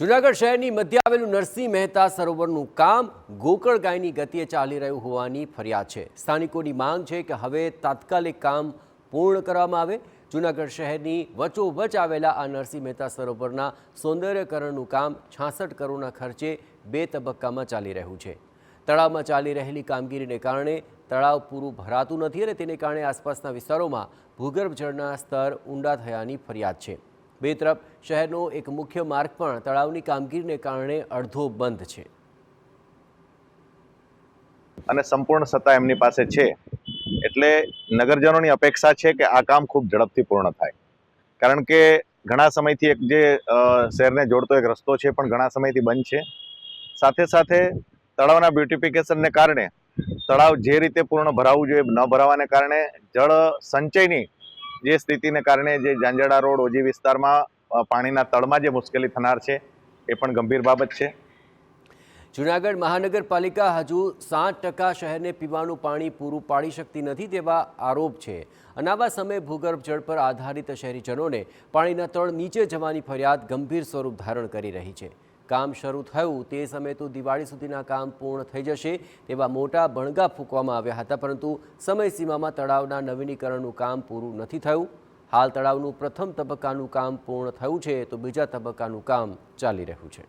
જૂનાગઢ શહેરની મધ્ય આવેલું નરસિંહ મહેતા સરોવરનું કામ ગોકળ ગાયની ગતિએ ચાલી રહ્યું હોવાની ફરિયાદ છે। સ્થાનિકોની માંગ છે કે હવે તાત્કાલિક કામ પૂર્ણ કરવામાં આવે। જૂનાગઢ શહેરની વચ્ચોવચ્ચ આવેલા આ નરસિંહ મહેતા સરોવરના સૌંદર્યકરણનું કામ 66 કરોડના ખર્ચે 2 તબક્કામાં ચાલી રહ્યું છે। તળાવમાં ચાલી રહેલી કામગીરીને કારણે તળાવ પૂરું ભરાતું નથી અને તેને કારણે આસપાસના વિસ્તારોમાં ભૂગર્ભ જળના સ્તર ઊંડા થયાની ફરિયાદ છે। બે તરફ શહેરનો એક મુખ્ય માર્ગ પણ તળાવની કામગીરીને કારણે અડધો બંધ છે અને સંપૂર્ણ સત્તા એમની પાસે છે। એટલે નગરજનોની અપેક્ષા છે કે આ કામ ખૂબ ઝડપથી પૂર્ણ થાય, કારણ કે ઘણા સમયથી એક જે શહેરને જોડતો એક રસ્તો છે પણ ઘણા સમયથી બંધ છે। સાથે સાથે તળાવના બ્યુટિફિકેશનને કારણે તળાવ જે રીતે પૂર્ણ ભરાવવું જોઈએ ન ભરાવાને કારણે જળ સંચયની જે સ્થિતિને કારણે જે ઝાંઝરડા રોડ ઓજી વિસ્તારમાં પાણીના તળમાં જે મુશ્કેલી થનાર છે એ પણ ગંભીર બાબત છે। જૂનાગઢ મહાનગરપાલિકા હજુ 60% શહેરને પીવાનું પાણી પૂરું પાડી શકતી નથી તેવા આરોપ છે અને આવા સમયે ભૂગર્ભ જળ પર આધારિત શહેરીજનોને પાણીના તળ નીચે જવાની ફરિયાદ ગંભીર સ્વરૂપ ધારણ કરી રહી છે। કામ શરૂ થયું તે સમયે તો દિવાળી સુધીના કામ પૂર્ણ થઈ જશે તેવા મોટા બણગા ફૂંકવામાં આવ્યા હતા, પરંતુ સમયસીમામાં તળાવના નવીનીકરણનું કામ પૂરું નથી થયું। હાલ તળાવનું પ્રથમ તબક્કાનું કામ પૂર્ણ થયું છે તો બીજા તબક્કાનું કામ ચાલી રહ્યું છે।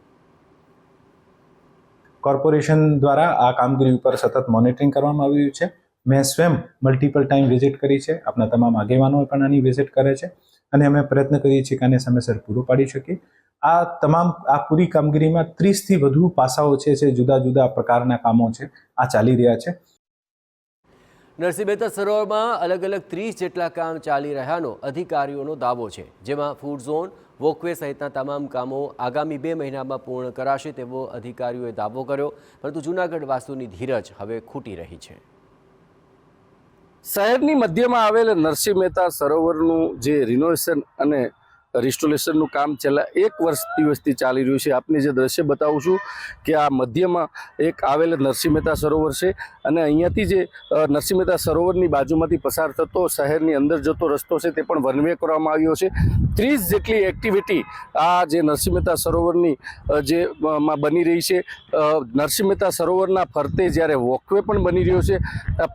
કોર્પોરેશન દ્વારા આ કામગીરી ઉપર સતત મોનિટરિંગ કરવામાં આવ્યું છે। મેં સ્વયં મલ્ટિપલ ટાઈમ વિઝિટ કરી છે, આપણા તમામ આગેવાનો પણ આની વિઝિટ કરે છે અને અમે પ્રયત્ન કરીએ છીએ કે આને સમયસર પૂરું પાડી શકીએ। આ પૂરી કામગીરીમાં 30થી વધુ પાસાઓ છે જે જુદા જુદા પ્રકારના કામો છે આ ચાલી રહ્યા છે। નરસિંહ મહેતા સરોવરમાં અલગ અલગ 30 જેટલા કામ ચાલી રહ્યાનો અધિકારીઓનો દાવો છે, જેમાં ફૂડ ઝોન, વોકવે સહિતના તમામ કામો આગામી 2 મહિનામાં પૂર્ણ કરાશે તેવો અધિકારીઓએ દાવો કર્યો, પરંતુ જૂનાગઢ વાસીઓની ધીરજ હવે ખૂટી રહી છે। શહેરની મધ્યમાં આવેલ નરસિંહ મહેતા સરોવરનું જે રિનોવેશન અને રિસ્ટોરેશનનું કામ છેલ્લા 1 વર્ષ દિવસથી ચાલી રહ્યું છે। આપને જે દ્રશ્ય બતાવું છું કે આ મધ્યમાં એક આવેલ નરસિંહ મહેતા સરોવર છે અને અહીંયાથી જે નરસિંહ મહેતા સરોવરની બાજુમાંથી પસાર થતો શહેરની અંદર જતો રસ્તો છે તે પણ વન વે કરવામાં આવ્યો છે। 30 જેટલી એક્ટિવિટી આ જે નરસિંહ મહેતા સરોવરની માં બની રહી છે। નરસિંહ મહેતા સરોવરના ફરતે જ્યારે વોકવે પણ બની રહ્યો છે।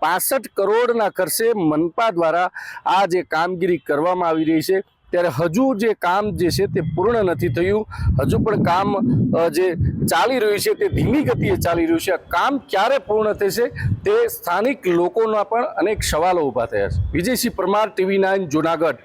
65 કરોડના ખર્ચે મનપા દ્વારા આ જે કામગીરી કરવામાં આવી રહી છે, ત્યારે હજુ જે કામ જે છે તે પૂર્ણ નથી થયું। હજુ પણ કામ જે ચાલી રહ્યું છે તે ધીમી ગતિએ ચાલી રહ્યું છે। આ કામ ક્યારે પૂર્ણ થશે તે સ્થાનિક લોકોના પણ અનેક સવાલો ઊભા થયા છે। વિજયસિંહ પરમાર, TV9 જૂનાગઢ।